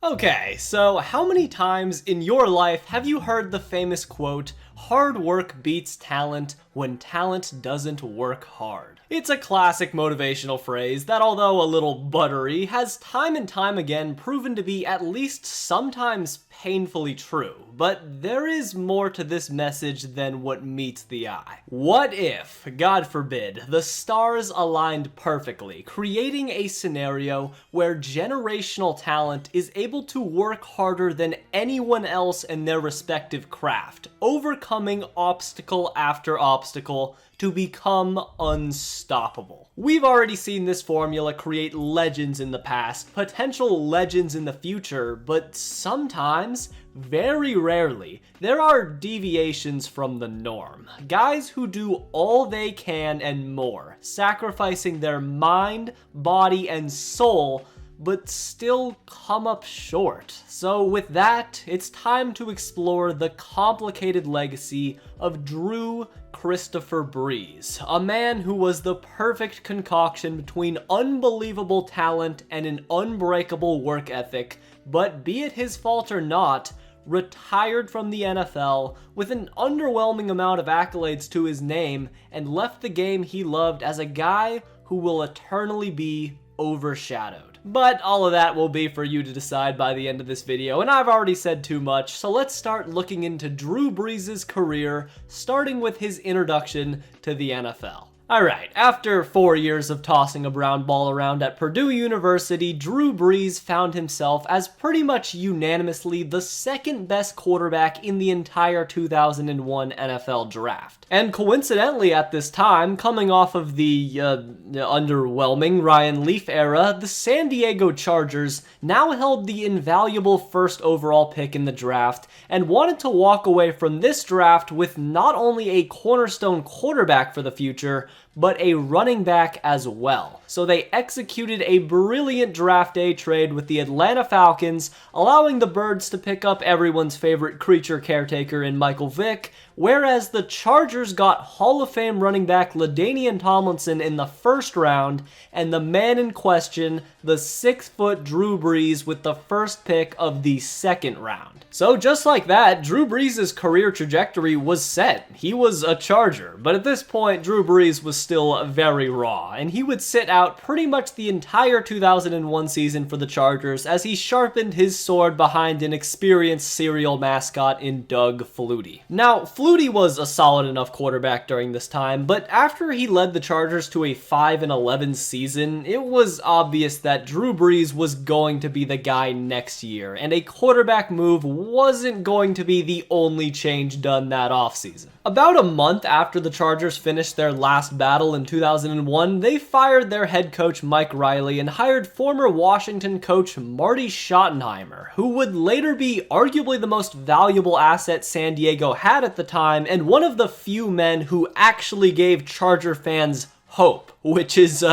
Okay, so how many times in your life have you heard the famous quote, "Hard work beats talent when talent doesn't work hard"? It's a classic motivational phrase that, although a little buttery, has time and time again proven to be at least sometimes painfully true. But there is more to this message than what meets the eye. What if, God forbid, the stars aligned perfectly, creating a scenario where generational talent is able to work harder than anyone else in their respective craft, overcoming obstacle after obstacle to become unstoppable? We've already seen this formula create legends in the past, potential legends in the future, but sometimes, very rarely, there are deviations from the norm. Guys who do all they can and more, sacrificing their mind, body, and soul, but still come up short. So with that, it's time to explore the complicated legacy of Drew Christopher Brees, a man who was the perfect concoction between unbelievable talent and an unbreakable work ethic, but be it his fault or not, retired from the NFL with an underwhelming amount of accolades to his name and left the game he loved as a guy who will eternally be overshadowed. But all of that will be for you to decide by the end of this video, and I've already said too much, so let's start looking into Drew Brees' career, starting with his introduction to the NFL. Alright, after 4 years of tossing a brown ball around at Purdue University, Drew Brees found himself as pretty much unanimously the second best quarterback in the entire 2001 NFL Draft. And coincidentally at this time, coming off of the underwhelming Ryan Leaf era, the San Diego Chargers now held the invaluable first overall pick in the draft and wanted to walk away from this draft with not only a cornerstone quarterback for the future, but a running back as well. So they executed a brilliant draft day trade with the Atlanta Falcons, allowing the Birds to pick up everyone's favorite creature caretaker in Michael Vick, whereas the Chargers got Hall of Fame running back LaDainian Tomlinson in the first round, and the man in question, the 6-foot Drew Brees, with the first pick of the second round. So just like that, Drew Brees' career trajectory was set. He was a Charger, but at this point, Drew Brees was still very raw, and he would sit out pretty much the entire 2001 season for the Chargers as he sharpened his sword behind an experienced serial mascot in Doug Flutie. Now, Flutie was a solid enough quarterback during this time, but after he led the Chargers to a 5-11 season, it was obvious that Drew Brees was going to be the guy next year, and a quarterback move wasn't going to be the only change done that offseason. About a month after the Chargers finished their last battle in 2001, they fired their head coach Mike Riley and hired former Washington coach Marty Schottenheimer, who would later be arguably the most valuable asset San Diego had at the time and one of the few men who actually gave Charger fans hope, which is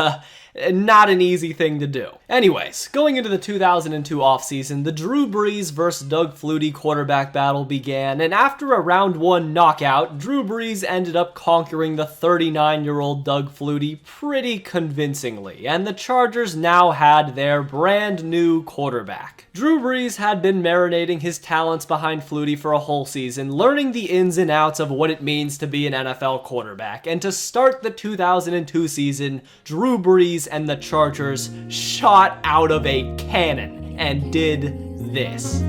not an easy thing to do. Anyways, going into the 2002 offseason, the Drew Brees vs. Doug Flutie quarterback battle began, and after a round 1 knockout, Drew Brees ended up conquering the 39-year-old Doug Flutie pretty convincingly, and the Chargers now had their brand new quarterback. Drew Brees had been marinating his talents behind Flutie for a whole season, learning the ins and outs of what it means to be an NFL quarterback, and to start the 2002 season, Drew Brees and the Chargers shot out of a cannon and did this.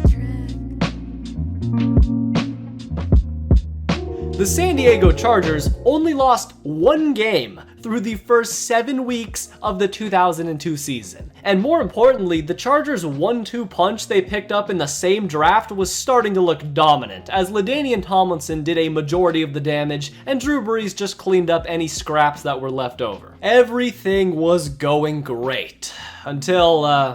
The San Diego Chargers only lost 1 game through the first 7 weeks of the 2002 season. And more importantly, the Chargers' 1-2 punch they picked up in the same draft was starting to look dominant, as LaDainian Tomlinson did a majority of the damage, and Drew Brees just cleaned up any scraps that were left over. Everything was going great. Until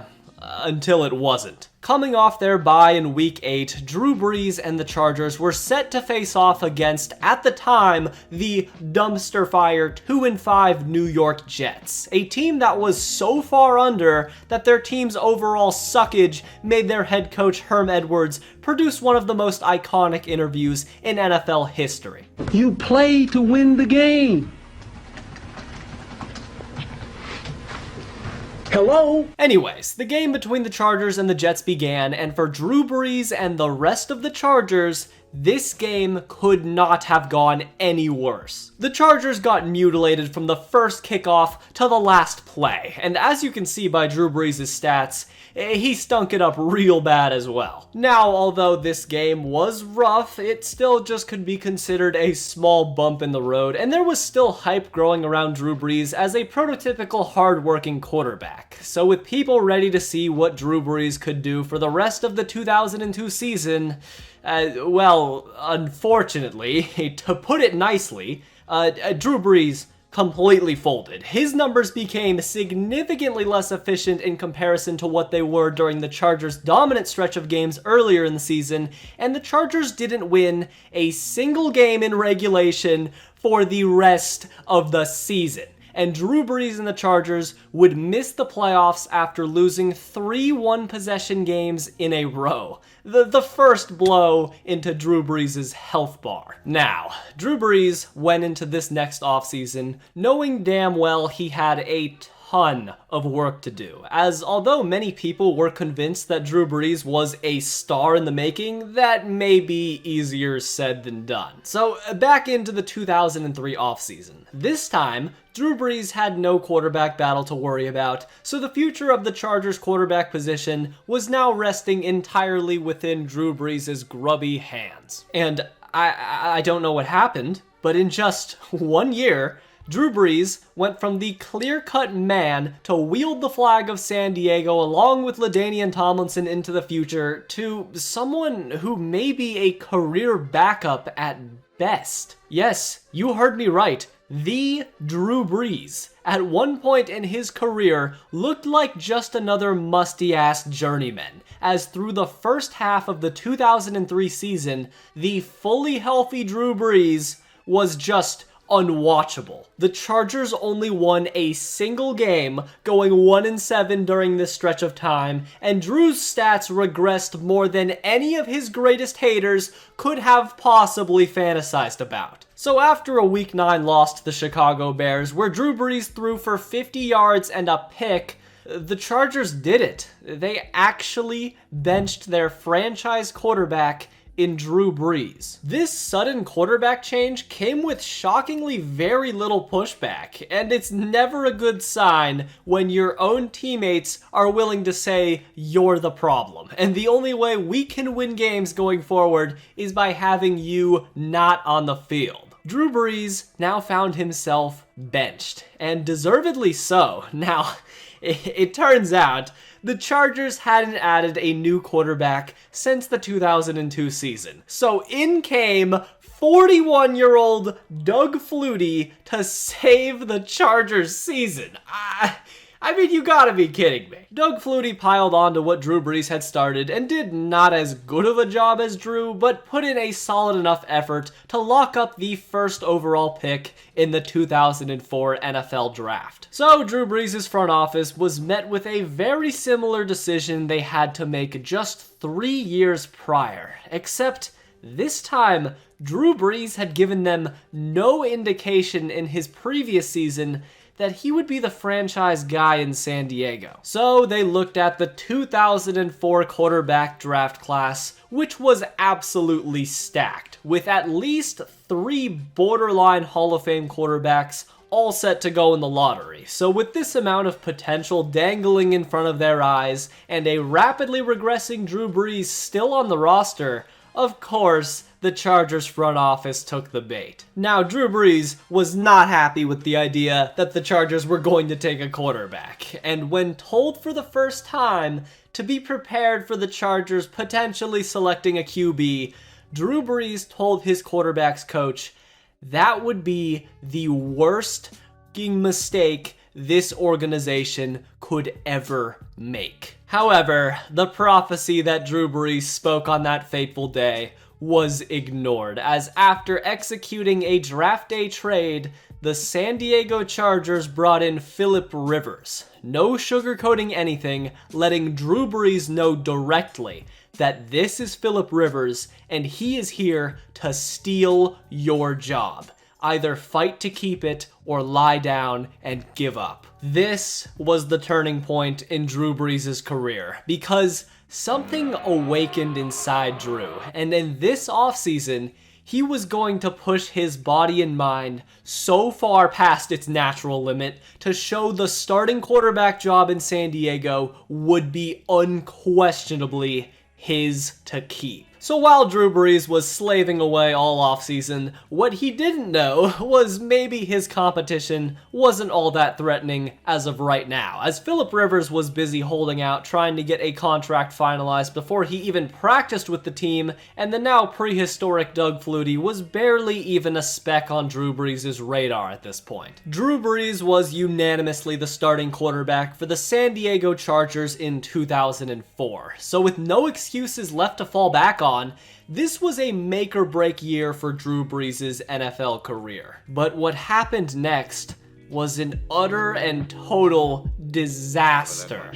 it wasn't. Coming off their bye in Week 8, Drew Brees and the Chargers were set to face off against, at the time, the dumpster fire 2-5 New York Jets, a team that was so far under that their team's overall suckage made their head coach Herm Edwards produce one of the most iconic interviews in NFL history. You play to win the game. Hello? Anyways, the game between the Chargers and the Jets began, and for Drew Brees and the rest of the Chargers, this game could not have gone any worse. The Chargers got mutilated from the first kickoff to the last play, and as you can see by Drew Brees' stats, he stunk it up real bad as well. Now, although this game was rough, it still just could be considered a small bump in the road, and there was still hype growing around Drew Brees as a prototypical hard-working quarterback. So with people ready to see what Drew Brees could do for the rest of the 2002 season, well, unfortunately, to put it nicely, Drew Brees completely folded. His numbers became significantly less efficient in comparison to what they were during the Chargers' dominant stretch of games earlier in the season, and the Chargers didn't win a single game in regulation for the rest of the season. And Drew Brees and the Chargers would miss the playoffs after losing 3 one-possession games in a row. The first blow into Drew Brees' health bar. Now, Drew Brees went into this next offseason knowing damn well he had a ton of work to do, as although many people were convinced that Drew Brees was a star in the making, that may be easier said than done. So back into the 2003 offseason. This time, Drew Brees had no quarterback battle to worry about, so the future of the Chargers quarterback position was now resting entirely within Drew Brees' grubby hands. And I don't know what happened, but in just 1 year, Drew Brees went from the clear-cut man to wield the flag of San Diego along with LaDainian Tomlinson into the future to someone who may be a career backup at best. Yes, you heard me right. The Drew Brees, at one point in his career, looked like just another musty-ass journeyman, as through the first half of the 2003 season, the fully healthy Drew Brees was just unwatchable. The Chargers only won a single game, going 1-7 during this stretch of time, and Drew's stats regressed more than any of his greatest haters could have possibly fantasized about. So after a Week 9 loss to the Chicago Bears, where Drew Brees threw for 50 yards and a pick, the Chargers did it. They actually benched their franchise quarterback in Drew Brees. This sudden quarterback change came with shockingly very little pushback, and it's never a good sign when your own teammates are willing to say you're the problem. And the only way we can win games going forward is by having you not on the field. Drew Brees now found himself benched, and deservedly so. Now, it turns out the Chargers hadn't added a new quarterback since the 2002 season. So in came 41-year-old Doug Flutie to save the Chargers season. I mean, you gotta be kidding me. Doug Flutie piled on to what Drew Brees had started and did not as good of a job as Drew, but put in a solid enough effort to lock up the first overall pick in the 2004 NFL Draft. So Drew Brees' front office was met with a very similar decision they had to make just 3 years prior, except this time, Drew Brees had given them no indication in his previous season that he would be the franchise guy in San Diego. So they looked at the 2004 quarterback draft class, which was absolutely stacked, with at least 3 borderline Hall of Fame quarterbacks all set to go in the lottery. So with this amount of potential dangling in front of their eyes, and a rapidly regressing Drew Brees still on the roster, of course, the Chargers front office took the bait. Now, Drew Brees was not happy with the idea that the Chargers were going to take a quarterback, and when told for the first time to be prepared for the Chargers potentially selecting a QB, Drew Brees told his quarterback's coach that would be the worst mistake this organization could ever make. However, the prophecy that Drew Brees spoke on that fateful day was ignored, as after executing a draft day trade, the San Diego Chargers brought in Philip Rivers. No sugarcoating anything, letting Drew Brees know directly that this is Philip Rivers and he is here to steal your job. either fight to keep it or lie down and give up. This was the turning point in Drew Brees' career because something awakened inside Drew, and in this offseason, he was going to push his body and mind so far past its natural limit to show the starting quarterback job in San Diego would be unquestionably his to keep. So while Drew Brees was slaving away all offseason, what he didn't know was maybe his competition wasn't all that threatening as of right now, as Philip Rivers was busy holding out trying to get a contract finalized before he even practiced with the team, and the now prehistoric Doug Flutie was barely even a speck on Drew Brees' radar at this point. Drew Brees was unanimously the starting quarterback for the San Diego Chargers in 2004, so with no excuses left to fall back on, this was a make-or-break year for Drew Brees' NFL career. But what happened next was an utter and total disaster.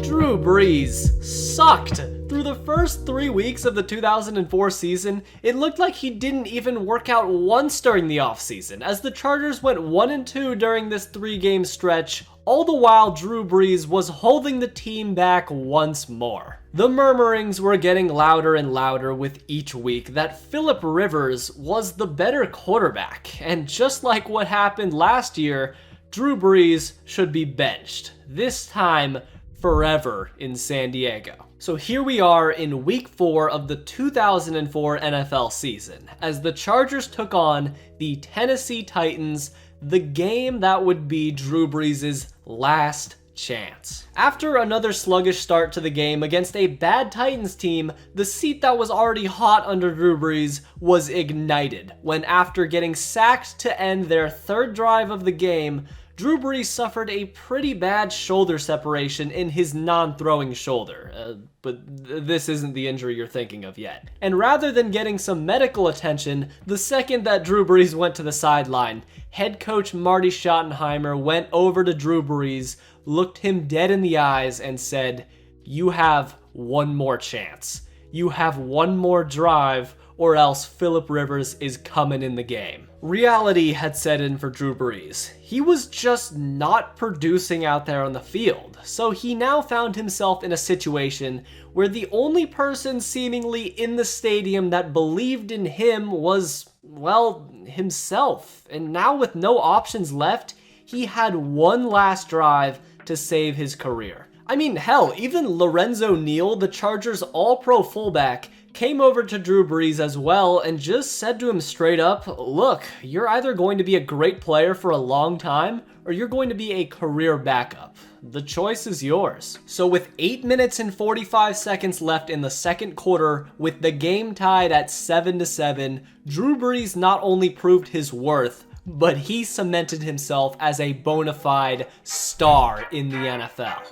Drew Brees sucked. Through the first 3 weeks of the 2004 season, it looked like he didn't even work out once during the offseason, as the Chargers went 1-2 during this 3-game stretch, all the while Drew Brees was holding the team back once more. The murmurings were getting louder and louder with each week that Philip Rivers was the better quarterback, and just like what happened last year, Drew Brees should be benched, this time forever in San Diego. So here we are in week 4 of the 2004 NFL season, as the Chargers took on the Tennessee Titans, the game that would be Drew Brees' last chance. After another sluggish start to the game against a bad Titans team, the seat that was already hot under Drew Brees was ignited when, after getting sacked to end their 3rd drive of the game, Drew Brees suffered a pretty bad shoulder separation in his non-throwing shoulder, but this isn't the injury you're thinking of yet. And rather than getting some medical attention, the second that Drew Brees went to the sideline, head coach Marty Schottenheimer went over to Drew Brees, looked him dead in the eyes, and said, "You have one more chance. You have one more drive, or else Philip Rivers is coming in the game." Reality had set in for Drew Brees. He was just not producing out there on the field, so he now found himself in a situation where the only person seemingly in the stadium that believed in him was, well, himself. And now with no options left, he had one last drive to save his career. I mean, hell, even Lorenzo Neal, the Chargers' all-pro fullback, came over to Drew Brees as well and just said to him straight up, "Look, you're either going to be a great player for a long time or you're going to be a career backup. The choice is yours." So with 8 minutes and 45 seconds left in the second quarter, with the game tied at 7-7, Drew Brees not only proved his worth, but he cemented himself as a bona fide star in the NFL.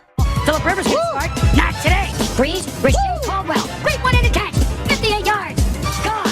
Philip Rivers can start. Not today. Brees, Rasheed Caldwell. Great one-handed catch. 58 yards. Gone.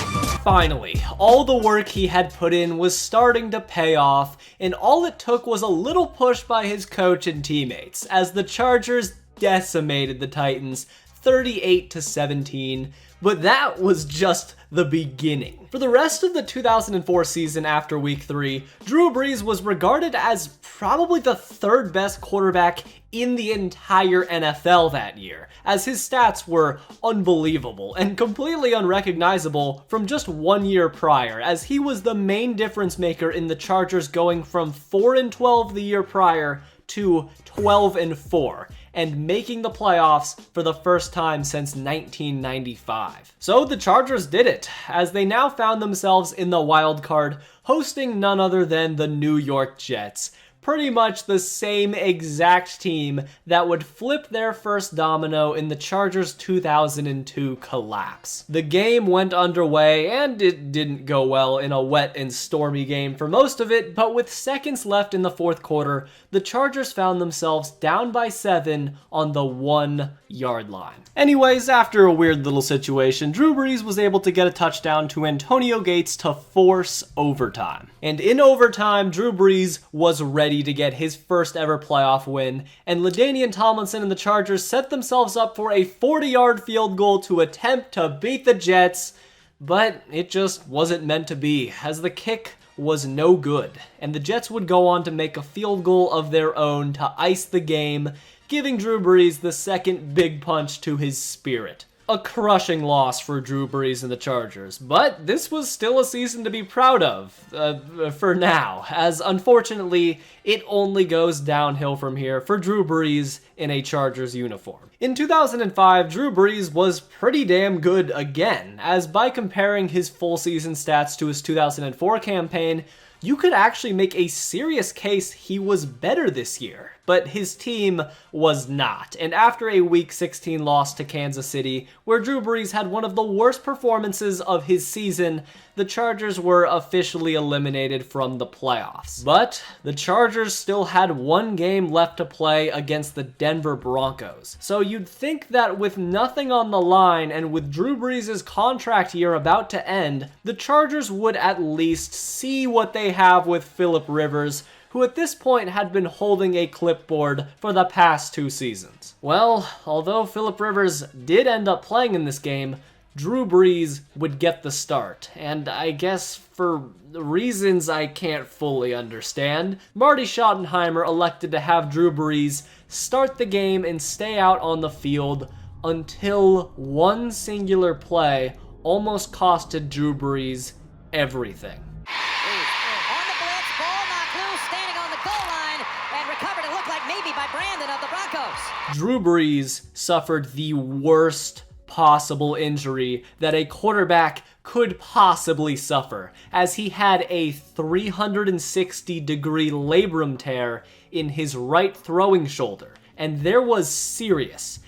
Finally, all the work he had put in was starting to pay off, and all it took was a little push by his coach and teammates, as the Chargers decimated the Titans 38-17, but that was just the beginning. For the rest of the 2004 season after week 3, Drew Brees was regarded as probably the 3rd best quarterback in the entire NFL that year, as his stats were unbelievable and completely unrecognizable from just 1 year prior, as he was the main difference maker in the Chargers going from 4-12 the year prior to 12-4. And making the playoffs for the first time since 1995. So the Chargers did it, as they now found themselves in the wild card, hosting none other than the New York Jets. Pretty much the same exact team that would flip their first domino in the Chargers' 2002 collapse. The game went underway, and it didn't go well in a wet and stormy game for most of it, but with seconds left in the 4th quarter, the Chargers found themselves down by 7 on the 1-yard line. Anyways, after a weird little situation, Drew Brees was able to get a touchdown to Antonio Gates to force overtime. And in overtime, Drew Brees was ready to get his first ever playoff win, and LaDainian Tomlinson and the Chargers set themselves up for a 40-yard field goal to attempt to beat the Jets, But it just wasn't meant to be, as the kick was no good, and the Jets would go on to make a field goal of their own to ice the game, giving Drew Brees the second big punch to his spirit. A crushing loss for Drew Brees and the Chargers, but this was still a season to be proud of, for now, as unfortunately, it only goes downhill from here for Drew Brees in a Chargers uniform. In 2005, Drew Brees was pretty damn good again, as by comparing his full season stats to his 2004 campaign, you could actually make a serious case he was better this year. But his team was not, and after a Week 16 loss to Kansas City, where Drew Brees had one of the worst performances of his season, the Chargers were officially eliminated from the playoffs. But the Chargers still had one game left to play against the Denver Broncos. So you'd think that with nothing on the line and with Drew Brees' contract year about to end, the Chargers would at least see what they have with Phillip Rivers, who at this point had been holding a clipboard for the past 2 seasons. Well, although Phillip Rivers did end up playing in this game, Drew Brees would get the start, and I guess for reasons I can't fully understand, Marty Schottenheimer elected to have Drew Brees start the game and stay out on the field until one singular play almost costed Drew Brees everything. Drew Brees suffered the worst possible injury that a quarterback could possibly suffer, as he had a 360-degree labrum tear in his right throwing shoulder, and there was serious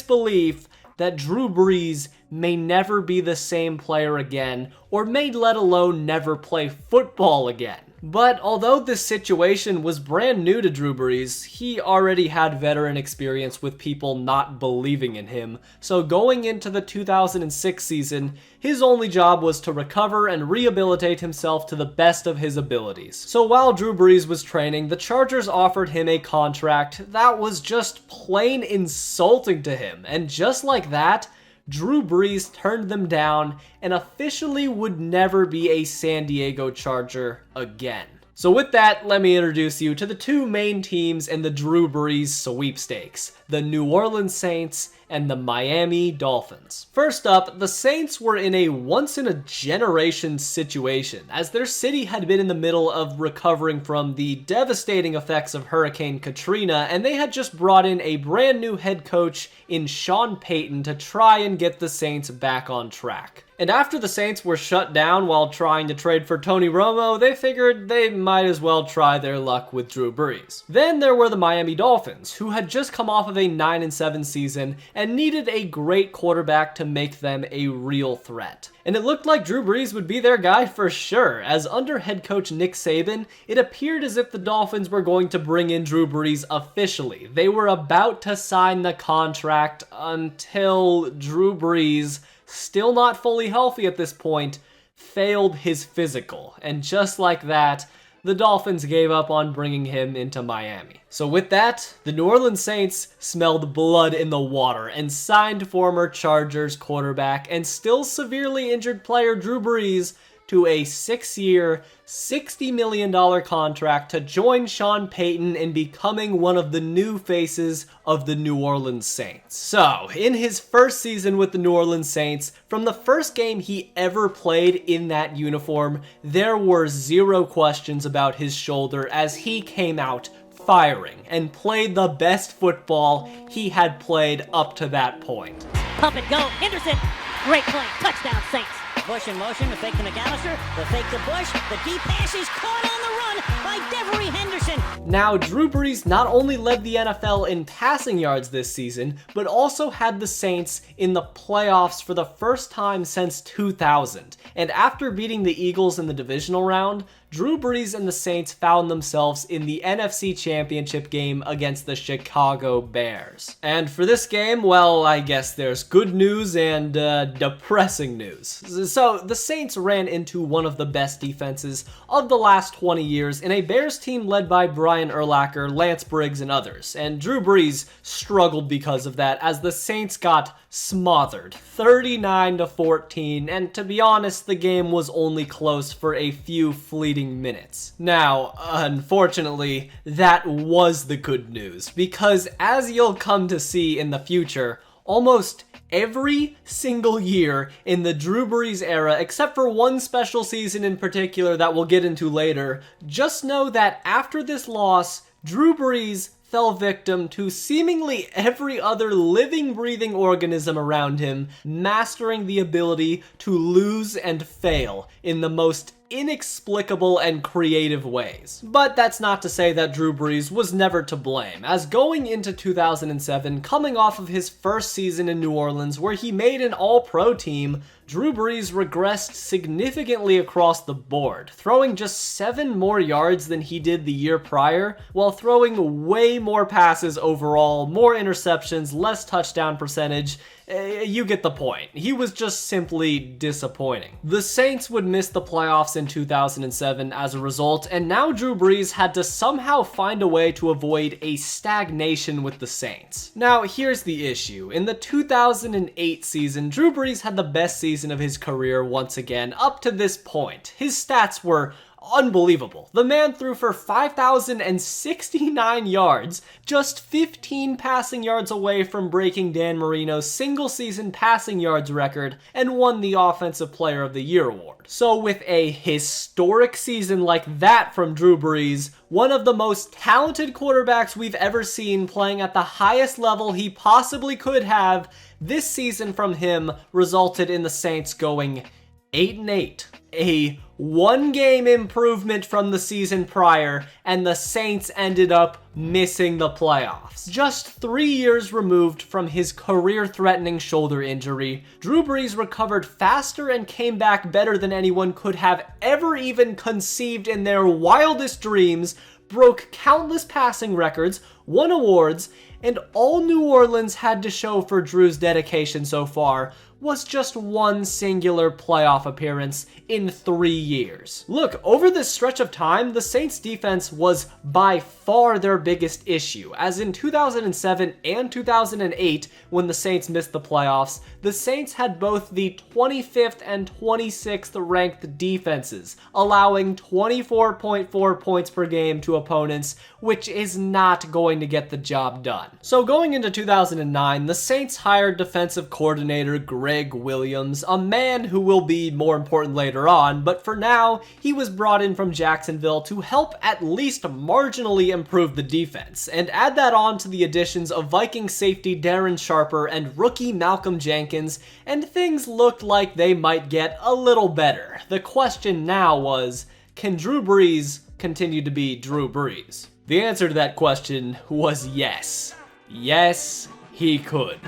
belief that Drew Brees may never be the same player again, or may let alone never play football again. But although this situation was brand new to Drew Brees, he already had veteran experience with people not believing in him, so going into the 2006 season, his only job was to recover and rehabilitate himself to the best of his abilities. So while Drew Brees was training, the Chargers offered him a contract that was just plain insulting to him, and just like that, Drew Brees turned them down and officially would never be a San Diego Charger again. So with that, let me introduce you to the 2 main teams in the Drew Brees sweepstakes, the New Orleans Saints and the Miami Dolphins. First up, the Saints were in a once-in-a-generation situation, as their city had been in the middle of recovering from the devastating effects of Hurricane Katrina, and they had just brought in a brand new head coach in Sean Payton to try and get the Saints back on track. And after the Saints were shut down while trying to trade for Tony Romo, they figured they might as well try their luck with Drew Brees. Then there were the Miami Dolphins, who had just come off of a 9-7 season and needed a great quarterback to make them a real threat. And it looked like Drew Brees would be their guy for sure, as under head coach Nick Saban, it appeared as if the Dolphins were going to bring in Drew Brees officially. They were about to sign the contract until Drew Brees, still not fully healthy at this point, failed his physical. And just like that, the Dolphins gave up on bringing him into Miami. So with that, the New Orleans Saints smelled blood in the water and signed former Chargers quarterback and still severely injured player Drew Brees to a 6-year, $60 million contract to join Sean Payton in becoming one of the new faces of the New Orleans Saints. So, in his first season with the New Orleans Saints, from the first game he ever played in that uniform, there were 0 questions about his shoulder as he came out firing and played the best football he had played up to that point. Pump and go, Henderson, great play, touchdown Saints. Bush in motion, the fake to McAllister, the fake to Bush, the deep pass is caught on the run by Devery Henderson. Now, Drew Brees not only led the NFL in passing yards this season, but also had the Saints in the playoffs for the first time since 2000. And after beating the Eagles in the divisional round, Drew Brees and the Saints found themselves in the NFC Championship game against the Chicago Bears. And for this game, well, I guess there's good news and depressing news. So the Saints ran into one of the best defenses of the last 20 years in a Bears team led by Brian Urlacher, Lance Briggs, and others. And Drew Brees struggled because of that as the Saints got smothered 39-14, and to be honest, the game was only close for a few fleeting minutes. Now, unfortunately, that was the good news, because as you'll come to see in the future, almost every single year in the Drew Brees era, except for one special season in particular that we'll get into later, just know that after this loss, Drew Brees fell victim to seemingly every other living, breathing organism around him, mastering the ability to lose and fail in the most inexplicable and creative ways. But that's not to say that Drew Brees was never to blame, as going into 2007, coming off of his first season in New Orleans where he made an all-pro team, Drew Brees regressed significantly across the board, throwing just 7 more yards than he did the year prior, while throwing way more passes overall, more interceptions, less touchdown percentage. You get the point. He was just simply disappointing. The Saints would miss the playoffs in 2007 as a result, and now Drew Brees had to somehow find a way to avoid a stagnation with the Saints. Now, here's the issue. In the 2008 season, Drew Brees had the best season of his career once again up to this point. His stats were unbelievable. The man threw for 5,069 yards, just 15 passing yards away from breaking Dan Marino's single-season passing yards record, and won the Offensive Player of the Year award. So with a historic season like that from Drew Brees, one of the most talented quarterbacks we've ever seen playing at the highest level he possibly could have, this season from him resulted in the Saints going 8-8, a one-game improvement from the season prior, and the Saints ended up missing the playoffs. Just 3 years removed from his career-threatening shoulder injury, Drew Brees recovered faster and came back better than anyone could have ever even conceived in their wildest dreams, broke countless passing records, won awards, and all New Orleans had to show for Drew's dedication so far was just one singular playoff appearance in 3 years. Look, over this stretch of time, the Saints defense was by far their biggest issue, as in 2007 and 2008, when the Saints missed the playoffs, the Saints had both the 25th and 26th ranked defenses, allowing 24.4 points per game to opponents, which is not going to get the job done. So going into 2009, the Saints hired defensive coordinator Greg Williams, a man who will be more important later on, but for now, he was brought in from Jacksonville to help at least marginally improve the defense, and add that on to the additions of Viking safety Darren Sharper and rookie Malcolm Jenkins, and things looked like they might get a little better. The question now was, can Drew Brees continue to be Drew Brees? The answer to that question was yes. Yes, he could.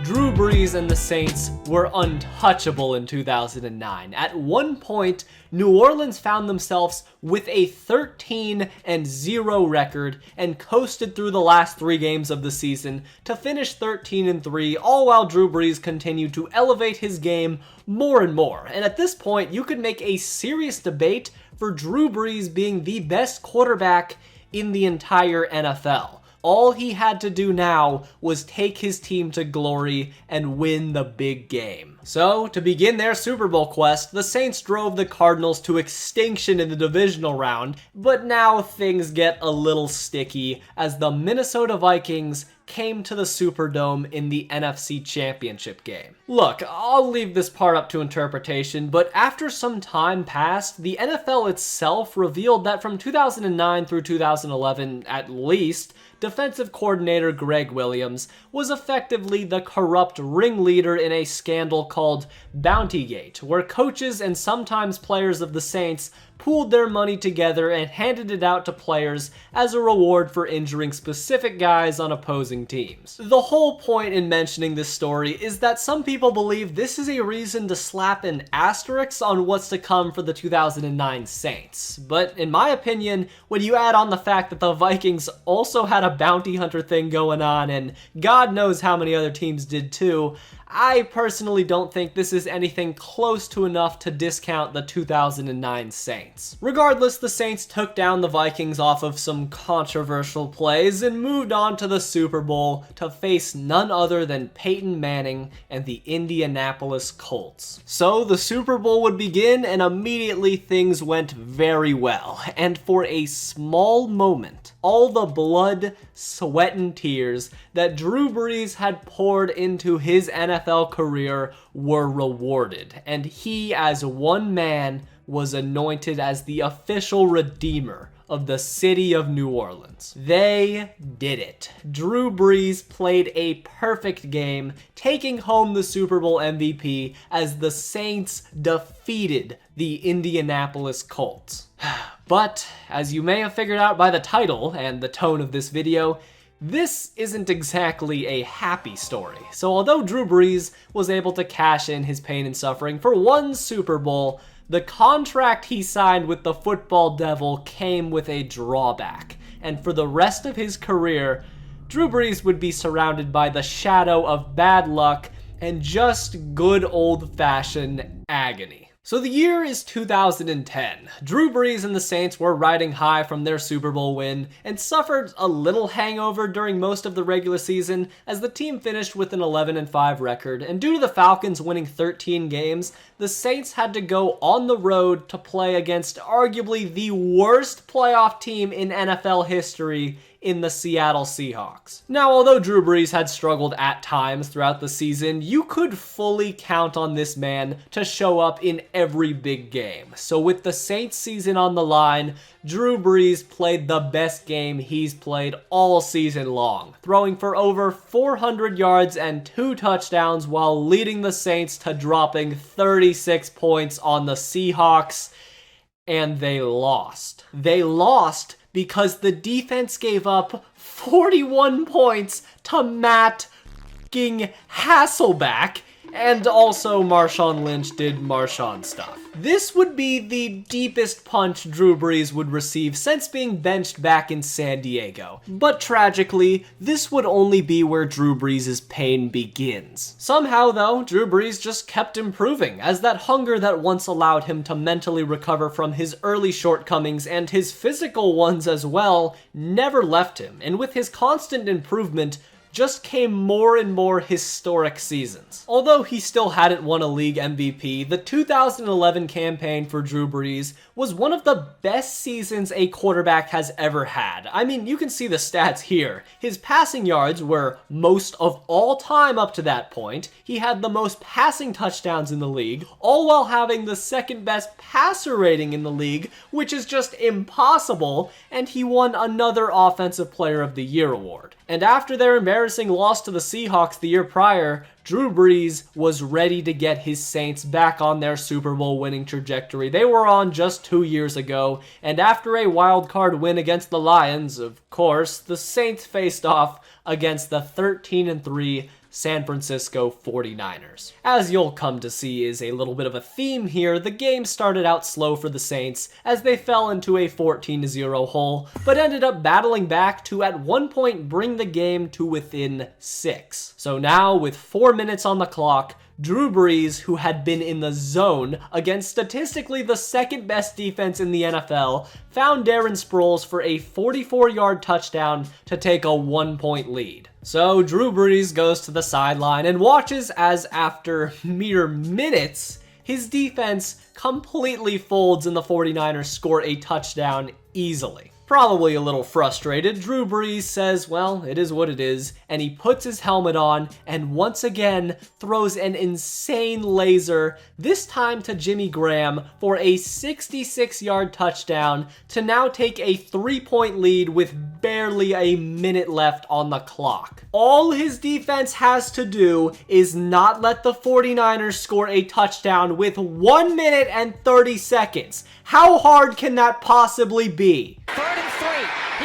Drew Brees and the Saints were untouchable in 2009. At one point, New Orleans found themselves with a 13-0 record and coasted through the last 3 games of the season to finish 13-3, all while Drew Brees continued to elevate his game more and more. And at this point, you could make a serious debate for Drew Brees being the best quarterback in the entire NFL. All he had to do now was take his team to glory and win the big game. So, to begin their Super Bowl quest, the Saints drove the Cardinals to extinction in the divisional round, but now things get a little sticky as the Minnesota Vikings came to the Superdome in the NFC Championship game. Look, I'll leave this part up to interpretation, but after some time passed, the NFL itself revealed that from 2009 through 2011 at least, defensive coordinator Greg Williams was effectively the corrupt ringleader in a scandal called Bountygate, where coaches and sometimes players of the Saints pooled their money together and handed it out to players as a reward for injuring specific guys on opposing teams. The whole point in mentioning this story is that some people believe this is a reason to slap an asterisk on what's to come for the 2009 Saints. But in my opinion, when you add on the fact that the Vikings also had a bounty hunter thing going on, and God knows how many other teams did too, I personally don't think this is anything close to enough to discount the 2009 Saints. Regardless, the Saints took down the Vikings off of some controversial plays and moved on to the Super Bowl to face none other than Peyton Manning and the Indianapolis Colts. So the Super Bowl would begin, and immediately things went very well. And for a small moment, all the blood, sweat, and tears that Drew Brees had poured into his NFL career were rewarded, and he, as one man, was anointed as the official redeemer of the city of New Orleans. They did it. Drew Brees played a perfect game, taking home the Super Bowl MVP as the Saints defeated the Indianapolis Colts. But, as you may have figured out by the title and the tone of this video, this isn't exactly a happy story. So although Drew Brees was able to cash in his pain and suffering for one Super Bowl, the contract he signed with the football devil came with a drawback. And for the rest of his career, Drew Brees would be surrounded by the shadow of bad luck and just good old-fashioned agony. So the year is 2010. Drew Brees and the Saints were riding high from their Super Bowl win and suffered a little hangover during most of the regular season as the team finished with an 11-5 record, and due to the Falcons winning 13 games, the Saints had to go on the road to play against arguably the worst playoff team in NFL history in the Seattle Seahawks. Now, although Drew Brees had struggled at times throughout the season, you could fully count on this man to show up in every big game. So with the Saints season on the line, Drew Brees played the best game he's played all season long, throwing for over 400 yards and 2 touchdowns while leading the Saints to dropping 36 points on the Seahawks, and they lost. They lost because the defense gave up 41 points to Matt Hasselbeck, and also Marshawn Lynch did Marshawn stuff. This would be the deepest punch Drew Brees would receive since being benched back in San Diego. But tragically, this would only be where Drew Brees' pain begins. Somehow though, Drew Brees just kept improving, as that hunger that once allowed him to mentally recover from his early shortcomings and his physical ones as well never left him, and with his constant improvement, just came more and more historic seasons. Although he still hadn't won a league MVP, the 2011 campaign for Drew Brees was one of the best seasons a quarterback has ever had. I mean, you can see the stats here. His passing yards were most of all time up to that point. He had the most passing touchdowns in the league, all while having the second best passer rating in the league, which is just impossible, and he won another Offensive Player of the Year award. And after their embarrassing loss to the Seahawks the year prior, Drew Brees was ready to get his Saints back on their Super Bowl winning trajectory they were on just 2 years ago, and after a wild card win against the Lions, of course, the Saints faced off against the 13-3 San Francisco 49ers. As you'll come to see is a little bit of a theme here, the game started out slow for the Saints as they fell into a 14-0 hole, but ended up battling back to at one point bring the game to within 6. So now with 4 minutes on the clock, Drew Brees, who had been in the zone against statistically the second best defense in the NFL, found Darren Sproles for a 44-yard touchdown to take a 1-point lead. So Drew Brees goes to the sideline and watches as after mere minutes, his defense completely folds and the 49ers score a touchdown easily. Probably a little frustrated, Drew Brees says, well, it is what it is, and he puts his helmet on and once again throws an insane laser, this time to Jimmy Graham for a 66-yard touchdown to now take a 3-point lead with barely a minute left on the clock. All his defense has to do is not let the 49ers score a touchdown with 1 minute and 30 seconds. How hard can that possibly be? 3rd and 3.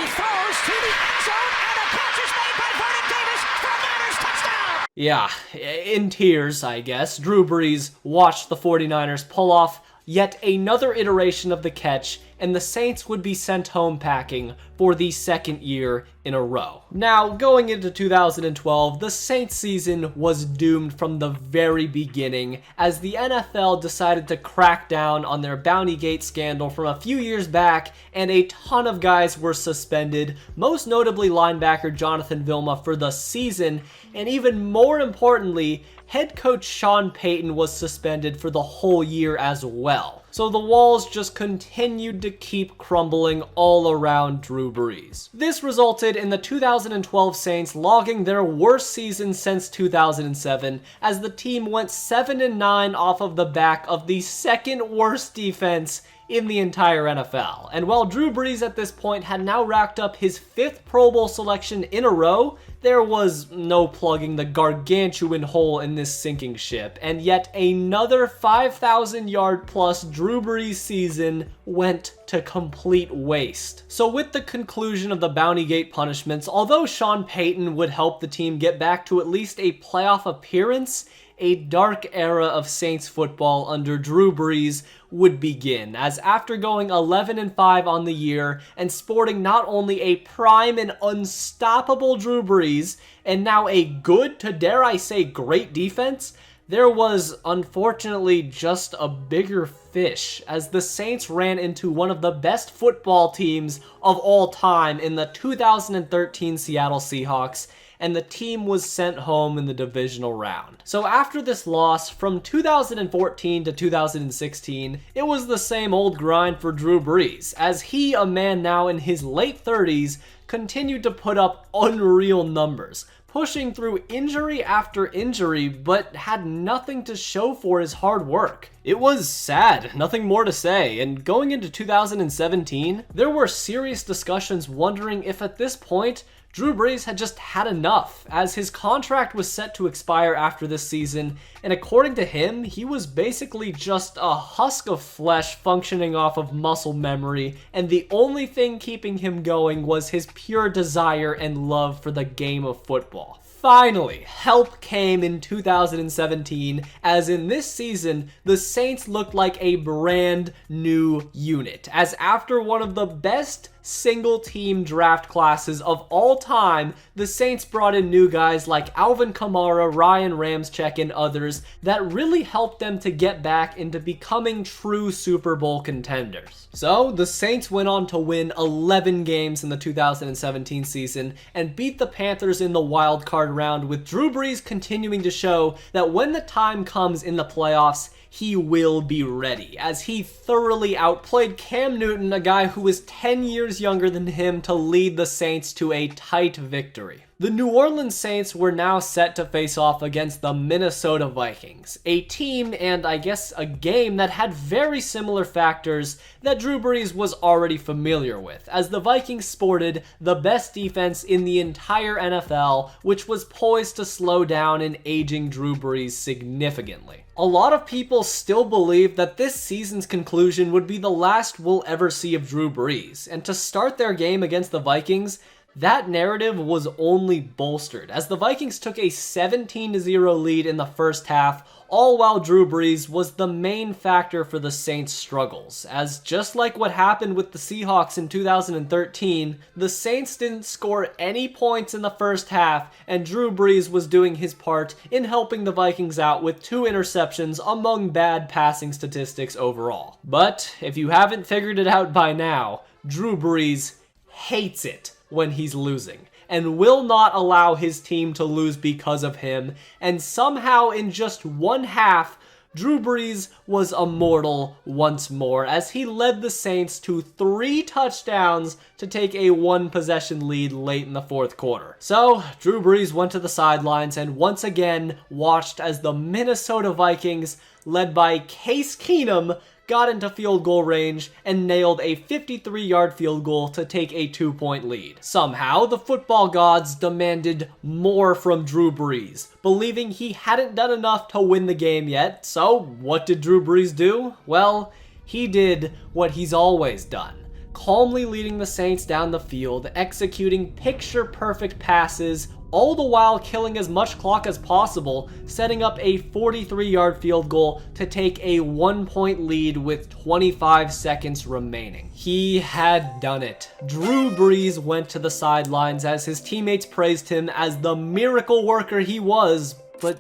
He throws to the end zone, and a catch is made by Vernon Davis for a Niners touchdown. Yeah, in tears, I guess, Drew Brees watched the 49ers pull off yet another iteration of the catch, and the Saints would be sent home packing for the second year in a row. Now, going into 2012, the Saints season was doomed from the very beginning as the NFL decided to crack down on their Bountygate Scandal from a few years back, and a ton of guys were suspended, most notably linebacker Jonathan Vilma for the season, and even more importantly, head coach Sean Payton was suspended for the whole year as well. So the walls just continued to keep crumbling all around Drew Brees. This resulted in the 2012 Saints logging their worst season since 2007 as the team went 7-9 off of the back of the second worst defense in the entire NFL. And while Drew Brees at this point had now racked up his 5th Pro Bowl selection in a row, there was no plugging the gargantuan hole in this sinking ship, and yet another 5,000-yard plus Drew Brees season went to complete waste. So with the conclusion of the Bountygate punishments, although Sean Payton would help the team get back to at least a playoff appearance, a dark era of Saints football under Drew Brees would begin, as after going 11-5 on the year and sporting not only a prime and unstoppable Drew Brees, and now a good to dare I say great defense, there was unfortunately just a bigger fish, as the Saints ran into one of the best football teams of all time in the 2013 Seattle Seahawks, and the team was sent home in the divisional round. So after this loss, from 2014 to 2016, it was the same old grind for Drew Brees, as he, a man now in his late 30s, continued to put up unreal numbers, pushing through injury after injury, but had nothing to show for his hard work. It was sad, nothing more to say, and going into 2017, there were serious discussions wondering if at this point, Drew Brees had just had enough, as his contract was set to expire after this season, and according to him, he was basically just a husk of flesh functioning off of muscle memory, and the only thing keeping him going was his pure desire and love for the game of football. Finally, help came in 2017, as in this season, the Saints looked like a brand new unit, as after one of the best single-team draft classes of all time, the Saints brought in new guys like Alvin Kamara, Ryan Ramczyk, and others that really helped them to get back into becoming true Super Bowl contenders. So, the Saints went on to win 11 games in the 2017 season and beat the Panthers in the wild card round, with Drew Brees continuing to show that when the time comes in the playoffs, he will be ready, as he thoroughly outplayed Cam Newton, a guy who was 10 years younger than him, to lead the Saints to a tight victory. The New Orleans Saints were now set to face off against the Minnesota Vikings, a team and I guess a game that had very similar factors that Drew Brees was already familiar with, as the Vikings sported the best defense in the entire NFL, which was poised to slow down an aging Drew Brees significantly. A lot of people still believe that this season's conclusion would be the last we'll ever see of Drew Brees, and to start their game against the Vikings, that narrative was only bolstered, as the Vikings took a 17-0 lead in the first half, all while Drew Brees was the main factor for the Saints' struggles, as just like what happened with the Seahawks in 2013, the Saints didn't score any points in the first half, and Drew Brees was doing his part in helping the Vikings out with 2 interceptions among bad passing statistics overall. But if you haven't figured it out by now, Drew Brees hates it when he's losing, and will not allow his team to lose because of him, and somehow in just one half, Drew Brees was immortal once more as he led the Saints to 3 touchdowns to take a 1-possession lead late in the 4th quarter. So, Drew Brees went to the sidelines and once again watched as the Minnesota Vikings, led by Case Keenum, got into field goal range and nailed a 53-yard field goal to take a 2-point lead. Somehow, the football gods demanded more from Drew Brees, believing he hadn't done enough to win the game yet. So, what did Drew Brees do? Well, he did what he's always done. Calmly leading the Saints down the field, executing picture-perfect passes, all the while killing as much clock as possible, setting up a 43-yard field goal to take a 1-point lead with 25 seconds remaining. He had done it. Drew Brees went to the sidelines as his teammates praised him as the miracle worker he was, but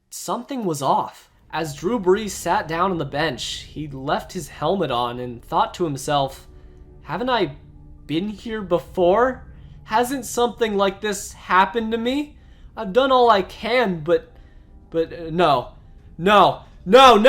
something was off. As Drew Brees sat down on the bench, he left his helmet on and thought to himself, "Haven't I been here before? Hasn't something like this happened to me? I've done all I can, but no. Into it.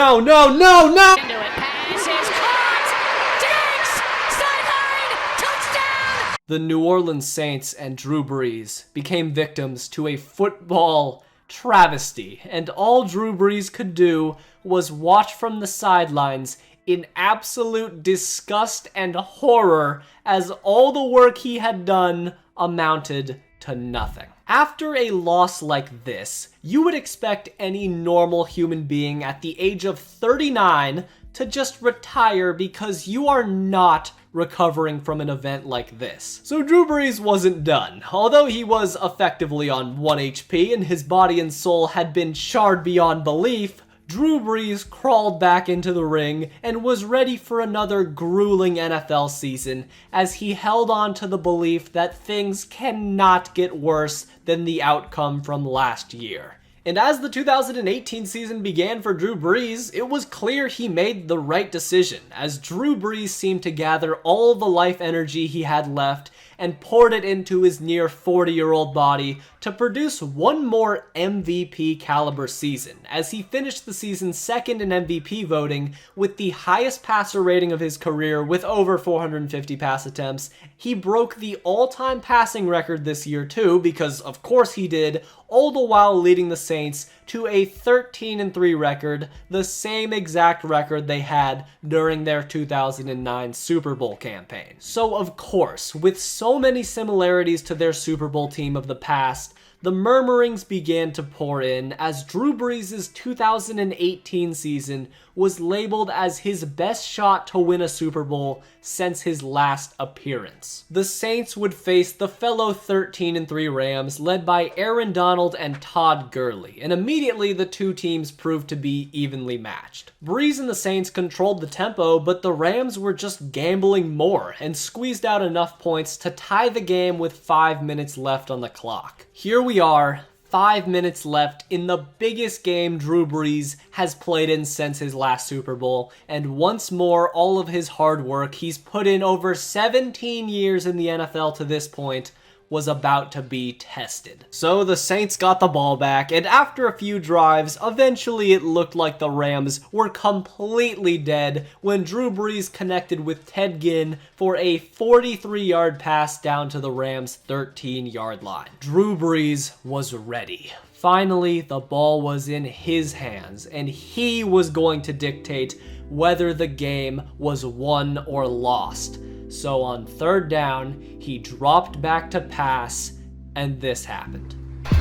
Pass is caught. Diggs! Sideline! Touchdown! The New Orleans Saints and Drew Brees became victims to a football travesty, and all Drew Brees could do was watch from the sidelines in absolute disgust and horror as all the work he had done amounted to nothing. After a loss like this, you would expect any normal human being at the age of 39 to just retire because you are not recovering from an event like this. So Drew Brees wasn't done. Although he was effectively on 1 HP and his body and soul had been charred beyond belief, Drew Brees crawled back into the ring and was ready for another grueling NFL season as he held on to the belief that things cannot get worse than the outcome from last year. And as the 2018 season began for Drew Brees, it was clear he made the right decision, as Drew Brees seemed to gather all the life energy he had left and poured it into his near 40-year-old body to produce one more MVP caliber season, as he finished the season second in MVP voting with the highest passer rating of his career with over 450 pass attempts. He broke the all-time passing record this year too, because of course he did, all the while leading the Saints to a 13-3 record, the same exact record they had during their 2009 Super Bowl campaign. So of course, with so many similarities to their Super Bowl team of the past, the murmurings began to pour in as Drew Brees' 2018 season was labeled as his best shot to win a Super Bowl since his last appearance. The Saints would face the fellow 13-3 Rams led by Aaron Donald and Todd Gurley, and immediately the two teams proved to be evenly matched. Brees and the Saints controlled the tempo, but the Rams were just gambling more and squeezed out enough points to tie the game with 5 minutes left on the clock. Here we are, 5 minutes left in the biggest game Drew Brees has played in since his last Super Bowl, and once more, all of his hard work he's put in over 17 years in the NFL to this point was about to be tested. So the Saints got the ball back, and after a few drives, eventually it looked like the Rams were completely dead when Drew Brees connected with Ted Ginn for a 43-yard pass down to the Rams' 13-yard line. Drew Brees was ready. Finally, the ball was in his hands, and he was going to dictate whether the game was won or lost. So on 3rd down, he dropped back to pass, and this happened.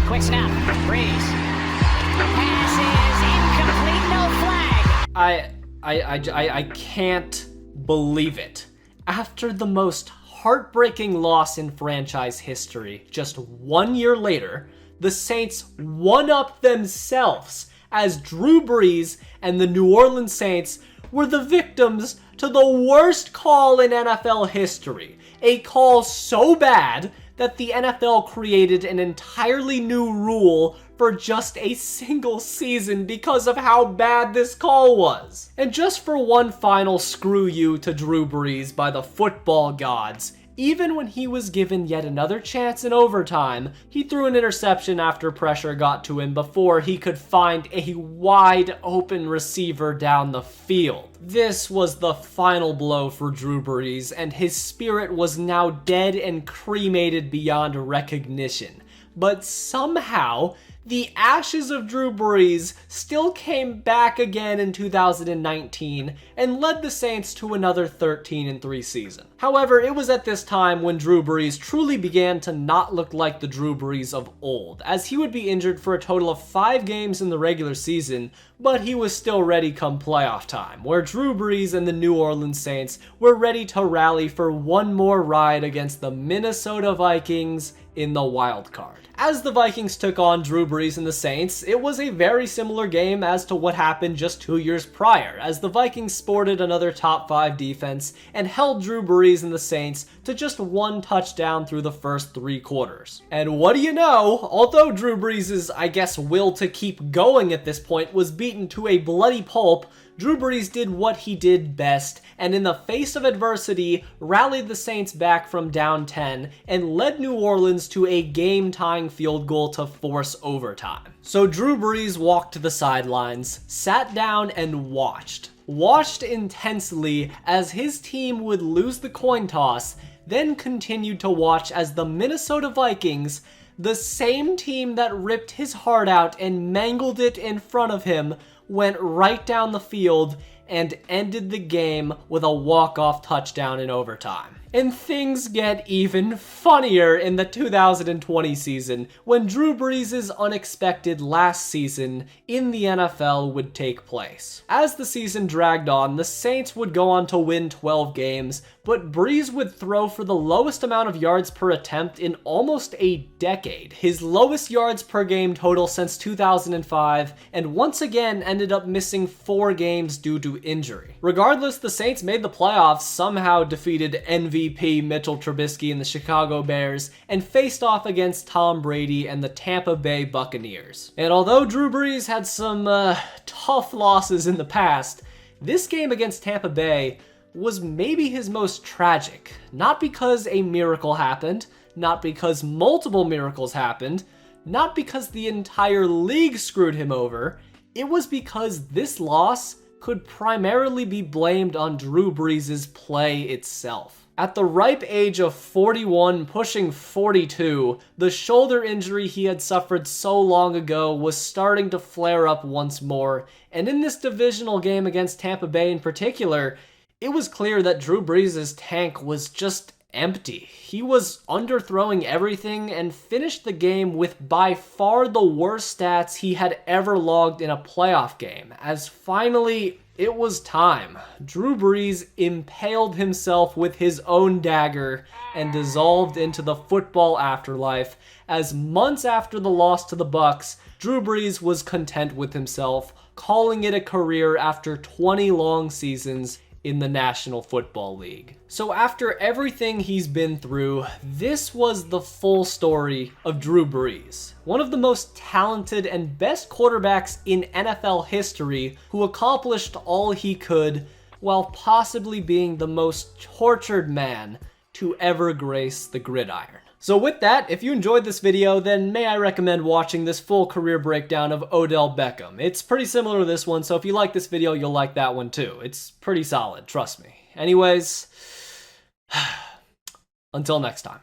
Quick snap, Brees. Pass is incomplete, no flag. I can't believe it. After the most heartbreaking loss in franchise history, just 1 year later, the Saints one-upped themselves as Drew Brees and the New Orleans Saints were the victims to the worst call in NFL history. A call so bad that the NFL created an entirely new rule for just a single season because of how bad this call was. And just for one final screw you to Drew Brees by the football gods, Even when he was given yet another chance in overtime, he threw an interception after pressure got to him before he could find a wide open receiver down the field. This was the final blow for Drew Brees, and his spirit was now dead and cremated beyond recognition. But somehow, the ashes of Drew Brees still came back again in 2019 and led the Saints to another 13-3 season. However, it was at this time when Drew Brees truly began to not look like the Drew Brees of old, as he would be injured for a total of 5 games in the regular season, but he was still ready come playoff time, where Drew Brees and the New Orleans Saints were ready to rally for one more ride against the Minnesota Vikings in the wild card. As the Vikings took on Drew Brees and the Saints, it was a very similar game as to what happened just 2 years prior, as the Vikings sported another top 5 defense and held Drew Brees and the Saints to just 1 touchdown through the first 3 quarters. And what do you know, although Drew Brees' will to keep going at this point was beaten to a bloody pulp, Drew Brees did what he did best, and in the face of adversity, rallied the Saints back from down 10 and led New Orleans to a game-tying field goal to force overtime. So Drew Brees walked to the sidelines, sat down and watched intensely as his team would lose the coin toss, then continued to watch as the Minnesota Vikings, the same team that ripped his heart out and mangled it in front of him, went right down the field and ended the game with a walk-off touchdown in overtime. And things get even funnier in the 2020 season when Drew Brees' unexpected last season in the NFL would take place. As the season dragged on, the Saints would go on to win 12 games, but Brees would throw for the lowest amount of yards per attempt in almost a decade, his lowest yards per game total since 2005, and once again ended up missing 4 games due to injury. Regardless, the Saints made the playoffs, somehow defeated MVP Mitchell Trubisky and the Chicago Bears, and faced off against Tom Brady and the Tampa Bay Buccaneers. And although Drew Brees had some tough losses in the past, this game against Tampa Bay was maybe his most tragic. Not because a miracle happened, not because multiple miracles happened, not because the entire league screwed him over. It was because this loss could primarily be blamed on Drew Brees' play itself. At the ripe age of 41, pushing 42, the shoulder injury he had suffered so long ago was starting to flare up once more, and in this divisional game against Tampa Bay in particular, it was clear that Drew Brees' tank was just empty. He was underthrowing everything and finished the game with by far the worst stats he had ever logged in a playoff game, as finally it was time. Drew Brees impaled himself with his own dagger and dissolved into the football afterlife, as months after the loss to the Bucs, Drew Brees was content with himself, calling it a career after 20 long seasons in the National Football League. So after everything he's been through, this was the full story of Drew Brees, one of the most talented and best quarterbacks in NFL history who accomplished all he could while possibly being the most tortured man to ever grace the gridiron. So with that, if you enjoyed this video, then may I recommend watching this full career breakdown of Odell Beckham. It's pretty similar to this one, so if you like this video, you'll like that one too. It's pretty solid, trust me. Anyways, until next time.